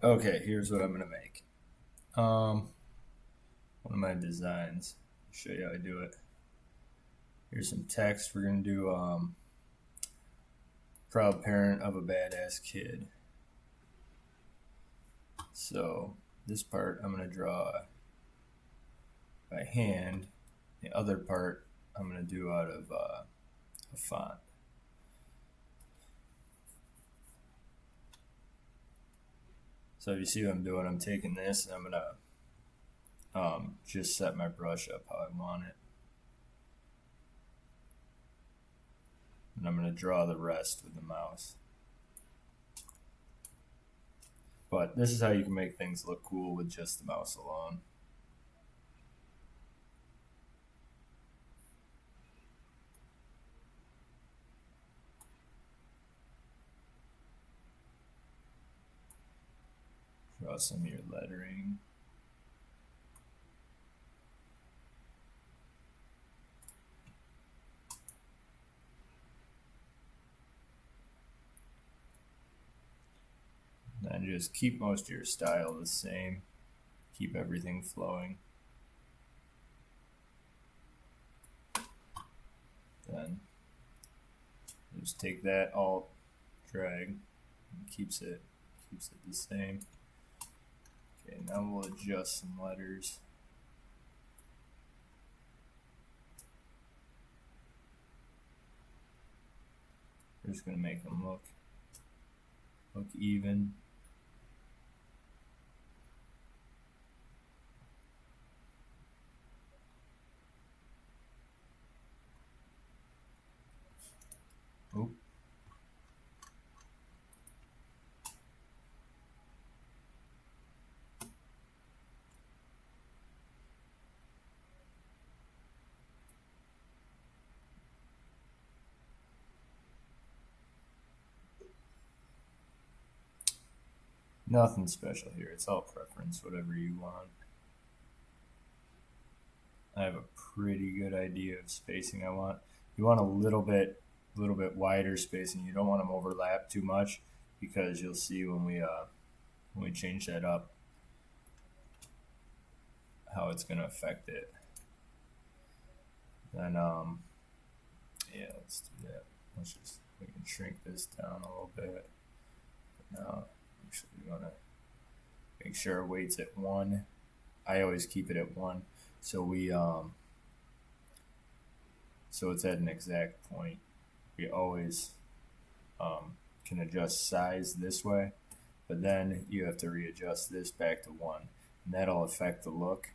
Okay, here's what I'm gonna make. Um, One of my designs. Show you how I do it. Here's some text. We're gonna do proud parent of a badass kid. So this part I'm gonna draw by hand. The other part I'm gonna do out of a font. So if you see what I'm doing, I'm taking this and I'm gonna just set my brush up how I want it. And I'm going to draw the rest with the mouse. But this is how you can make things look cool with just the mouse alone. Draw some of your lettering. Then just keep most of your style the same. Keep everything flowing. Then just take that alt, drag, keeps it the same. Okay, now we'll adjust some letters. We're just gonna make them look even. Oop. Nothing special here. It's all preference, whatever you want. I have a pretty good idea of spacing I want. You want a little bit wider spacing. You don't want them overlap too much because you'll see when we change that up how it's going to affect it. Then yeah, let's do that. We can shrink this down a little bit. But now actually we want to make sure our weight's at 1. I always keep it at 1. So so it's at an exact point. We always can adjust size this way, but then you have to readjust this back to 1, and that'll affect the look.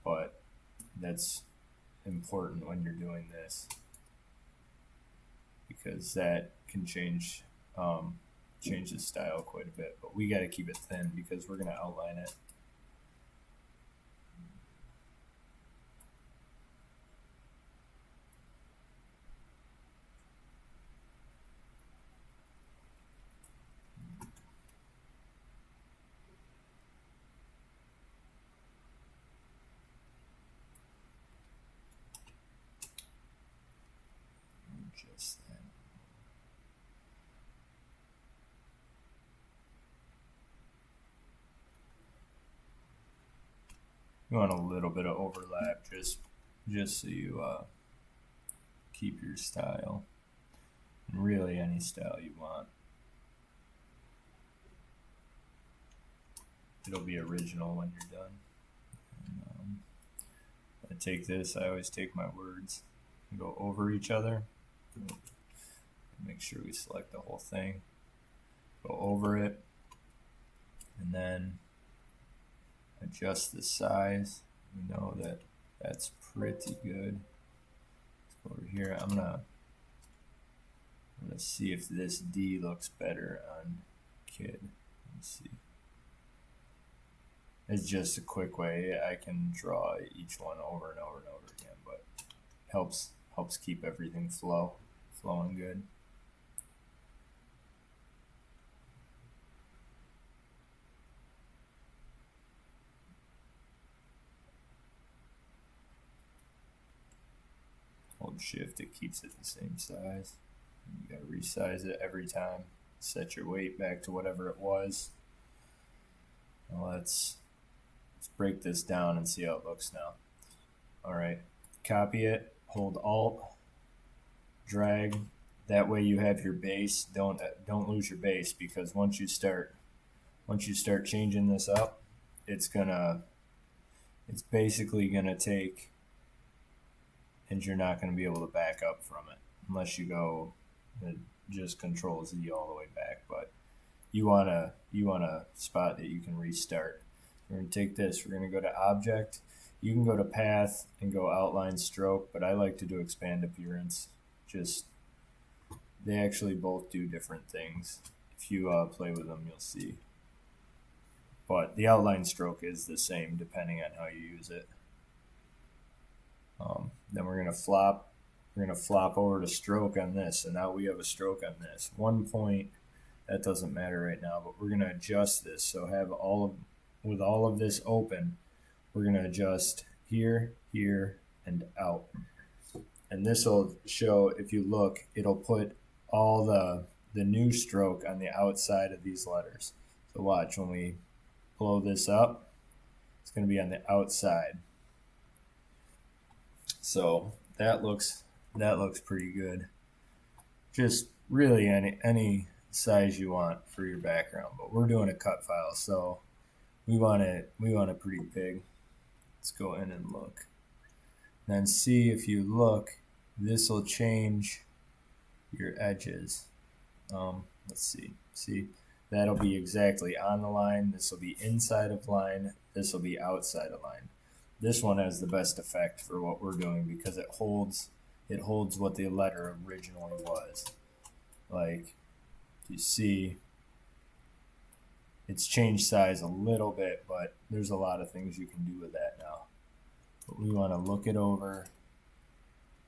But that's important when you're doing this because that can change the style quite a bit. But we got to keep it thin because we're going to outline it. Just then. You want a little bit of overlap just so you keep your style, and really any style you want. It'll be original when you're done. And, I take this. I always take my words and go over each other. Make sure we select the whole thing. Go over it, and then adjust the size. We know that that's pretty good. Let's go over here. I'm gonna see if this D looks better on kid. Let's see. It's just a quick way I can draw each one over and over and over again, but helps keep everything flowing good. Hold shift, it keeps it the same size. You gotta resize it every time. Set your weight back to whatever it was. Now let's break this down and see how it looks now. All right, copy it, hold Alt, drag. That way you have your base. Don't lose your base, because once you start changing this up, it's basically gonna take, and you're not gonna be able to back up from it unless you go just Control Z all the way back. But you want a spot that you can restart. We're gonna take this. We're gonna go to Object. You can go to Path and go Outline Stroke, but I like to do Expand Appearance. Just they actually both do different things. If you play with them, you'll see. But the outline stroke is the same depending on how you use it. Then we're gonna flop. We're gonna flop over to stroke on this, and now we have a stroke on this. 1 point. That doesn't matter right now, but we're gonna adjust this. So with all of this open, we're gonna adjust here, here, and out. And this will show, if you look, it'll put all the new stroke on the outside of these letters. So watch, when we blow this up, it's going to be on the outside. So that looks pretty good. Just really any size you want for your background, but we're doing a cut file, so we want it pretty big. Let's go in and look. Then see, if you look, this will change your edges. Let's see. See, that'll be exactly on the line. This will be inside of line. This will be outside of line. This one has the best effect for what we're doing because it holds what the letter originally was. Like, you see, it's changed size a little bit, but there's a lot of things you can do with that now. But we want to look it over.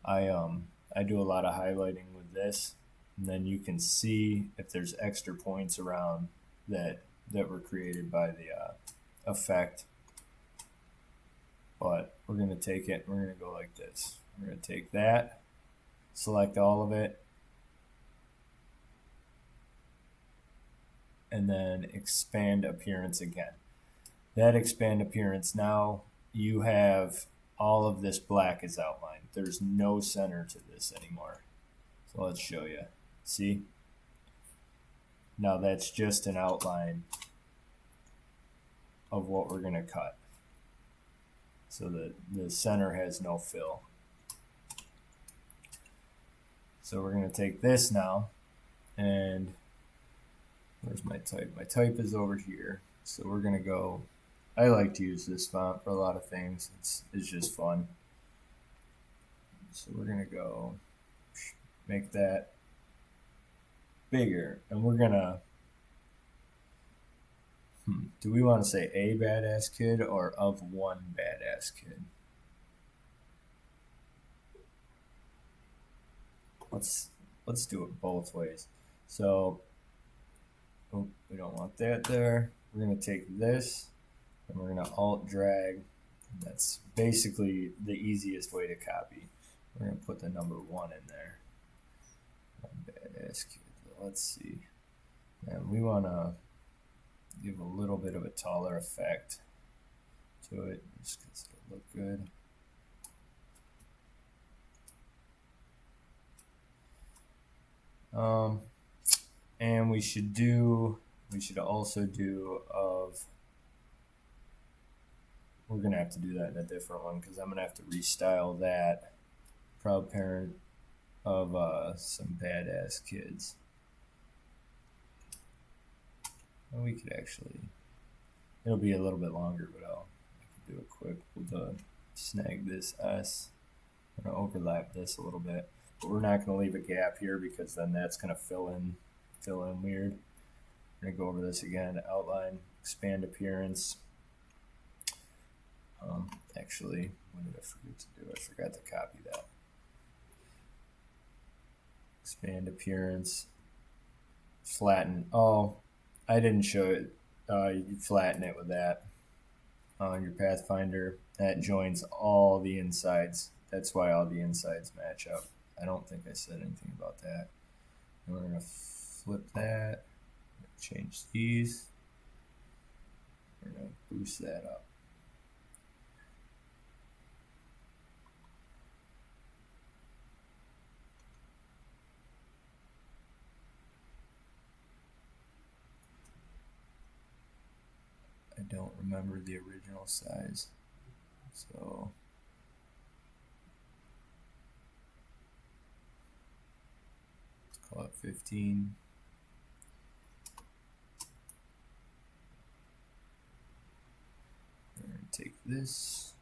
I do a lot of highlighting with this, and then you can see if there's extra points around that were created by the effect. But we're going to take it and we're going to go like this. We're going to take that, select all of it, and then expand appearance again. That expand appearance, now you have all of this black is outlined. There's no center to this anymore. So let's show you. See? Now that's just an outline of what we're going to cut. So the center has no fill. So we're going to take this now, and where's my type? My type is over here. So we're going to go, I like to use this font for a lot of things. It's just fun. So we're going to go make that bigger, and we're going to, do we want to say a badass kid or of one badass kid? Let's do it both ways. So we don't want that there. We're going to take this and we're going to alt drag. That's basically the easiest way to copy. We're going to put the number 1 in there. One badass kid. Let's see. And we want to give a little bit of a taller effect to it just because it'll look good. And we should also do of, we're gonna have to do that in a different one because I'm gonna have to restyle that proud parent of some badass kids. And we could actually, it'll be a little bit longer, but I can do it quick. We'll snag this S. I'm gonna overlap this a little bit. But we're not going to leave a gap here because then that's going to fill in weird. We're going to go over this again, outline, expand appearance. Actually, what did I forget to do? I forgot to copy that. Expand appearance, flatten. Oh, I didn't show it. You flatten it with that on your Pathfinder. That joins all the insides. That's why all the insides match up. I don't think I said anything about that. And we're going to flip that, change these. We're boost that up. I don't remember the original size, so let's call it 15. We're going to take this.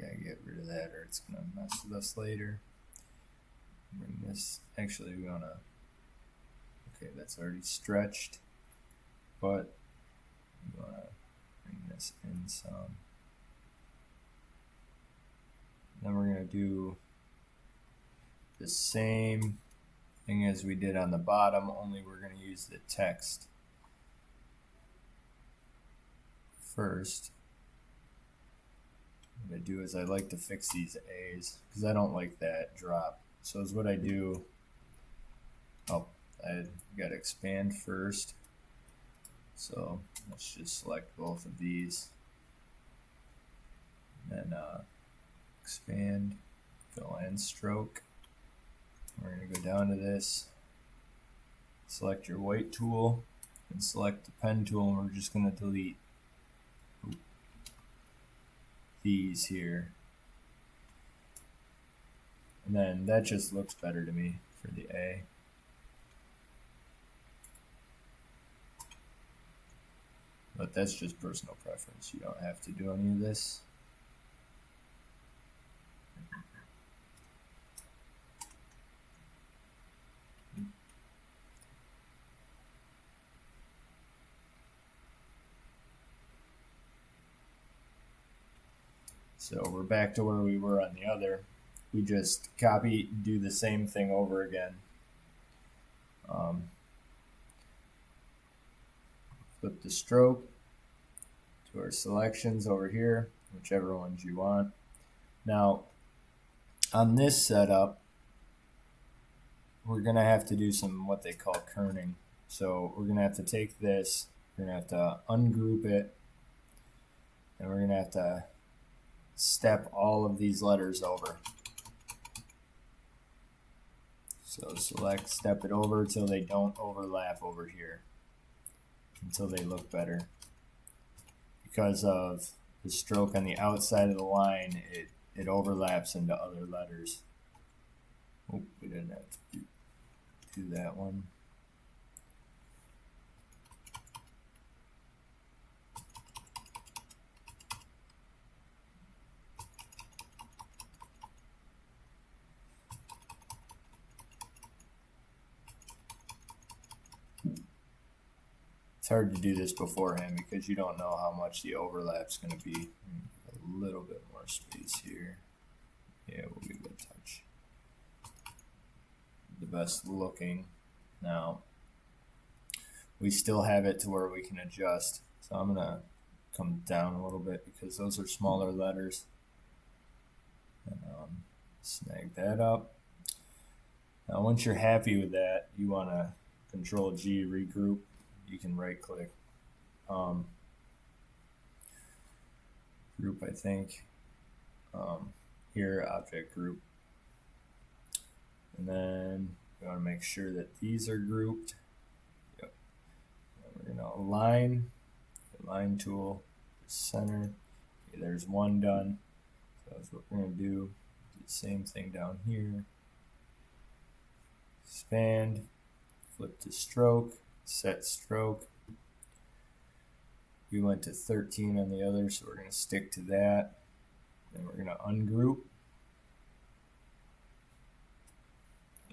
Gotta get rid of that or it's gonna mess with us later. Bring this, actually we wanna, okay, that's already stretched, but we wanna bring this in some. Then we're gonna do the same thing as we did on the bottom, only we're gonna use the text first. What I do is I like to fix these A's because I don't like that drop. So is what I do. Oh, I got to expand first. So let's just select both of these. And then expand, fill in stroke. We're going to go down to this. Select your white tool and select the pen tool, and we're just going to delete these here, and then that just looks better to me for the A. But that's just personal preference. You don't have to do any of this. So we're back to where we were on the other. We just copy, do the same thing over again. Flip the stroke to our selections over here, whichever ones you want. Now, on this setup, we're gonna have to do some what they call kerning. So we're gonna have to take this, we're gonna have to ungroup it, and we're gonna have to step all of these letters over. So select, step it over till they don't overlap over here, until they look better. Because of the stroke on the outside of the line, it overlaps into other letters. Oh, we didn't have to do that one. It's hard to do this beforehand because you don't know how much the overlap's going to be. A little bit more space here. Yeah, we'll give it a touch. The best looking. Now, we still have it to where we can adjust. So I'm going to come down a little bit because those are smaller letters. And snag that up. Now, once you're happy with that, you want to Control G, regroup. You can right click, group, I think, here, object group. And then we want to make sure that these are grouped. Yep. And we're going to align, the line tool, center. Okay, there's one done. So that's what we're going to do. Do the same thing down here. Expand, flip to stroke. Set stroke. We went to 13 on the other, so we're going to stick to that. Then we're going to ungroup.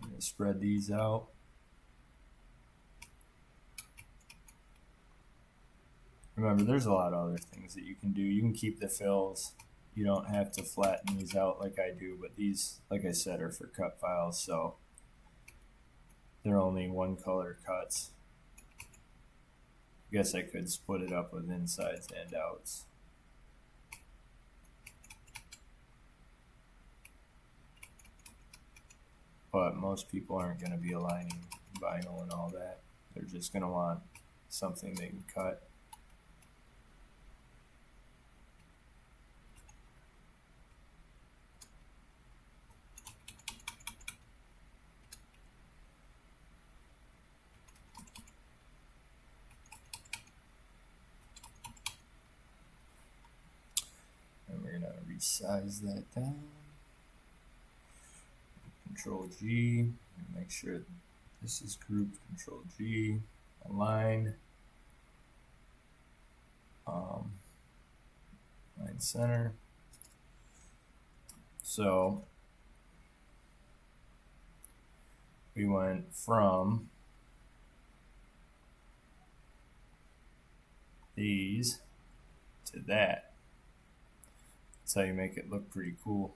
I'm going to spread these out. Remember, there's a lot of other things that you can do. You can keep the fills. You don't have to flatten these out like I do, but these, like I said, are for cut files, so they're only one color cuts. I guess I could split it up with insides and outs. but most people aren't going to be aligning vinyl and all that. They're just going to want something they can cut. And we're going to resize that down. Control G, make sure this is grouped. Control G, align, line center. So we went from these to that. That's how you make it look pretty cool.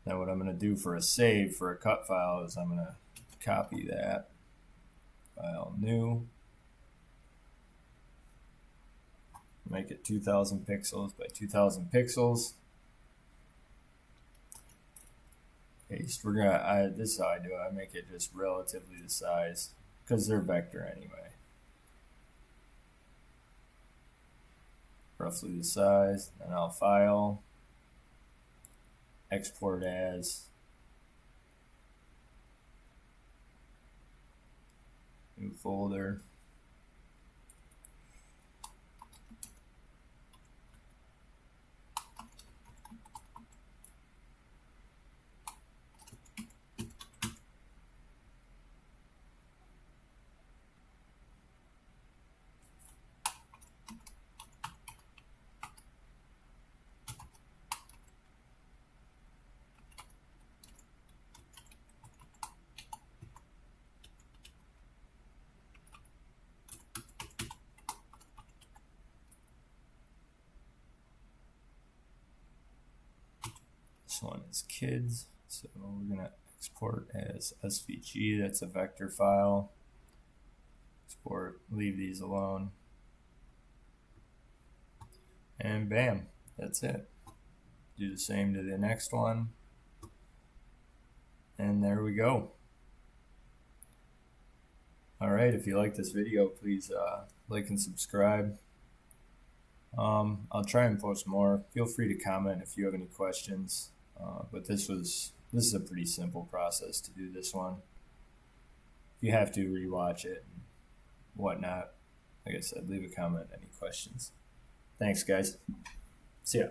Now what I'm going to do for a save for a cut file is I'm going to copy that, file new, make it 2000 pixels by 2000 pixels, paste. We're gonna, this is how I do it. I make it just relatively the size because they're vector anyway. Roughly the size, and I'll file, export as, new folder, this one is kids, so we're going to export as SVG. That's a vector file. Export, leave these alone, and bam, that's it. Do the same to the next one, and there we go. Alright, if you like this video, please like and subscribe. I'll try and post more. Feel free to comment if you have any questions. But this is a pretty simple process to do this one. If you have to rewatch it and whatnot, like I said, leave a comment, any questions. Thanks guys. See ya.